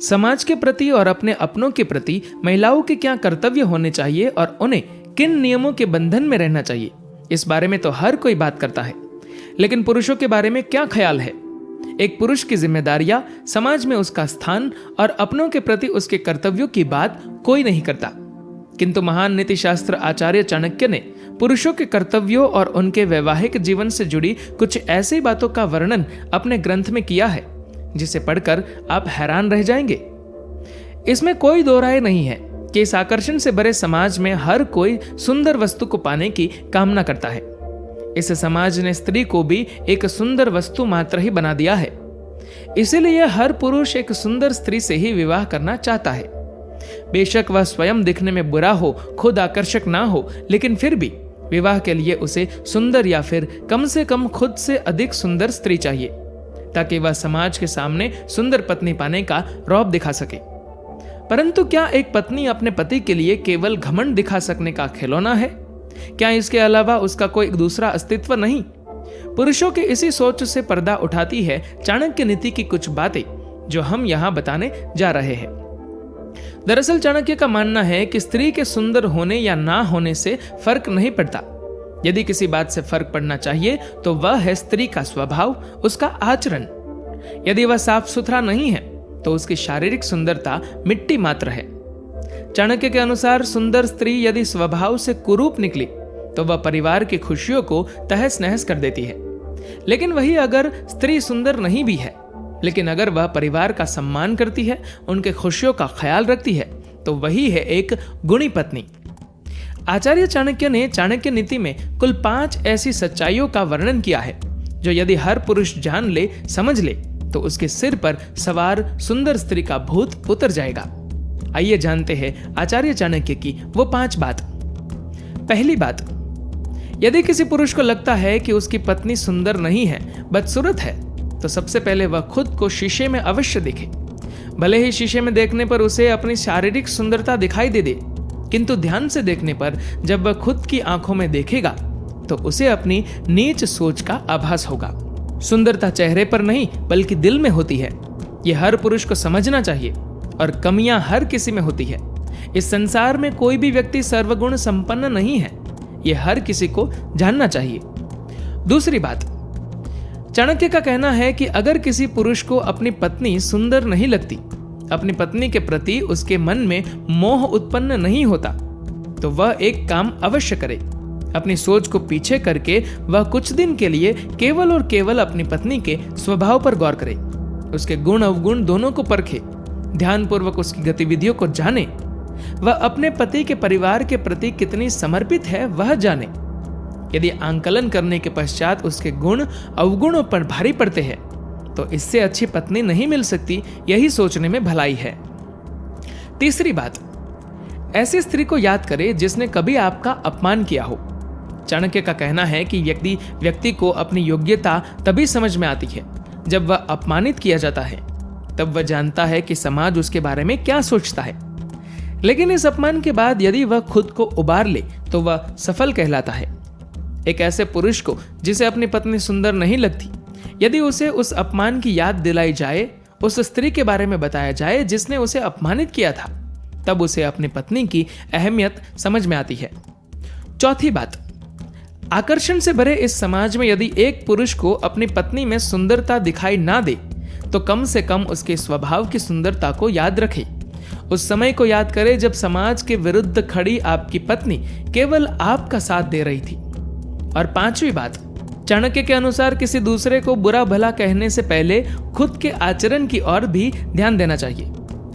समाज के प्रति और अपने अपनों के प्रति महिलाओं के क्या कर्तव्य होने चाहिए और उन्हें किन नियमों के बंधन में रहना चाहिए, इस बारे में तो हर कोई बात करता है। लेकिन पुरुषों के बारे में क्या ख्याल है? एक पुरुष की जिम्मेदारियां, समाज में उसका स्थान और अपनों के प्रति उसके कर्तव्यों की बात कोई नहीं करता। किंतु महान नीति शास्त्र आचार्य चाणक्य ने पुरुषों के कर्तव्यों और उनके वैवाहिक जीवन से जुड़ी कुछ ऐसी बातों का वर्णन अपने ग्रंथ में किया है जिसे पढ़कर आप हैरान रह जाएंगे। इसमें कोई दो राय नहीं है कि इस आकर्षण से भरे समाज में हर कोई सुंदर वस्तु को पाने की कामना करता है। इस समाज ने स्त्री को भी एक सुंदर वस्तु मात्र ही बना दिया है। इसीलिए हर पुरुष एक सुंदर स्त्री से ही विवाह करना चाहता है। बेशक वह स्वयं दिखने में बुरा हो, खुद आकर्षक ना हो, लेकिन फिर भी विवाह के लिए उसे सुंदर या फिर कम से कम खुद से अधिक सुंदर स्त्री चाहिए, ताकि वह समाज के सामने सुंदर पत्नी पाने का रौब दिखा सके। परंतु क्या एक पत्नी अपने पति के लिए केवल घमंड दिखा सकने का खिलौना है? क्या इसके अलावा उसका कोई दूसरा अस्तित्व नहीं? पुरुषों की इसी सोच से पर्दा उठाती है चाणक्य नीति की कुछ बातें जो हम यहां बताने जा रहे हैं। दरअसल चाणक्य का मानना है कि स्त्री के सुंदर होने या ना होने से फर्क नहीं पड़ता। यदि किसी बात से फर्क पड़ना चाहिए तो वह है स्त्री का स्वभाव, उसका आचरण। यदि वह साफ सुथरा नहीं है तो उसकी शारीरिक सुंदरता मिट्टी मात्र है। चाणक्य के अनुसार सुंदर स्त्री यदि स्वभाव से कुरूप निकली तो वह परिवार की खुशियों को तहस नहस कर देती है। लेकिन वही अगर स्त्री सुंदर नहीं भी है, लेकिन अगर वह परिवार का सम्मान करती है, उनके खुशियों का ख्याल रखती है, तो वही है एक गुणी पत्नी। आचार्य चाणक्य ने चाणक्य नीति में कुल 5 ऐसी सच्चाइयों का वर्णन किया है जो यदि हर पुरुष जान ले, समझ ले, तो उसके सिर पर सवार सुंदर स्त्री का भूत उतर जाएगा। आइए जानते हैं आचार्य चाणक्य की वो 5 बात। पहली बात, यदि किसी पुरुष को लगता है कि उसकी पत्नी सुंदर नहीं है, बदसूरत है, तो सबसे पहले वह खुद को शीशे में अवश्य देखे। भले ही शीशे में देखने पर उसे अपनी शारीरिक सुंदरता दिखाई दे, किंतु ध्यान से देखने पर जब वह खुद की आंखों में देखेगा तो उसे अपनी नीच सोच का आभास होगा। सुंदरता चेहरे पर नहीं बल्कि दिल में होती है। यह हर पुरुष को समझना चाहिए और कमियां हर किसी में होती है। इस संसार में कोई भी व्यक्ति सर्वगुण संपन्न नहीं है, यह हर किसी को जानना चाहिए। दूसरी बात, चाणक्य का कहना है कि अगर किसी पुरुष को अपनी पत्नी सुंदर नहीं लगती, अपनी पत्नी के प्रति उसके मन में मोह उत्पन्न नहीं होता, तो वह एक काम अवश्य करे। अपनी सोच को पीछे करके वह कुछ दिन के लिए केवल और केवल अपनी पत्नी के स्वभाव पर गौर करे, उसके गुण अवगुण दोनों को परखे, ध्यानपूर्वक उसकी गतिविधियों को जाने, वह अपने पति के परिवार के प्रति कितनी समर्पित है वह जाने। यदि आंकलन करने के पश्चात उसके गुण अवगुणों पर भारी पड़ते हैं तो इससे अच्छी पत्नी नहीं मिल सकती, यही सोचने में भलाई है। तीसरी बात, ऐसी स्त्री को याद करें जिसने कभी आपका अपमान किया हो। चाणक्य का कहना है कि व्यक्ति को अपनी योग्यता तभी समझ में आती है जब वह अपमानित किया जाता है, तब वह जानता है कि समाज उसके बारे में क्या सोचता है। लेकिन इस अपमान के बाद यदि वह खुद को उबार ले तो वह सफल कहलाता है। एक ऐसे पुरुष को जिसे अपनी पत्नी सुंदर नहीं लगती, यदि उसे उस अपमान की याद दिलाई जाए, उस स्त्री के बारे में बताया जाए जिसने उसे अपमानित किया था, तब उसे अपनी पत्नी की अहमियत समझ में आती है। चौथी बात, आकर्षण से भरे इस समाज में यदि एक पुरुष को अपनी पत्नी में सुंदरता दिखाई ना दे तो कम से कम उसके स्वभाव की सुंदरता को याद रखे। उस समय को याद करें जब समाज के विरुद्ध खड़ी आपकी पत्नी केवल आपका साथ दे रही थी। और पांचवी बात, चाणक्य के अनुसार किसी दूसरे को बुरा भला कहने से पहले खुद के आचरण की ओर भी ध्यान देना चाहिए।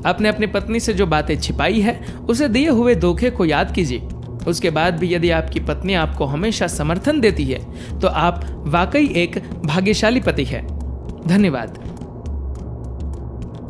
आपने अपनी पत्नी से जो बातें छिपाई है उसे दिए हुए धोखे को याद कीजिए। उसके बाद भी यदि आपकी पत्नी आपको हमेशा समर्थन देती है तो आप वाकई एक भाग्यशाली पति है। धन्यवाद।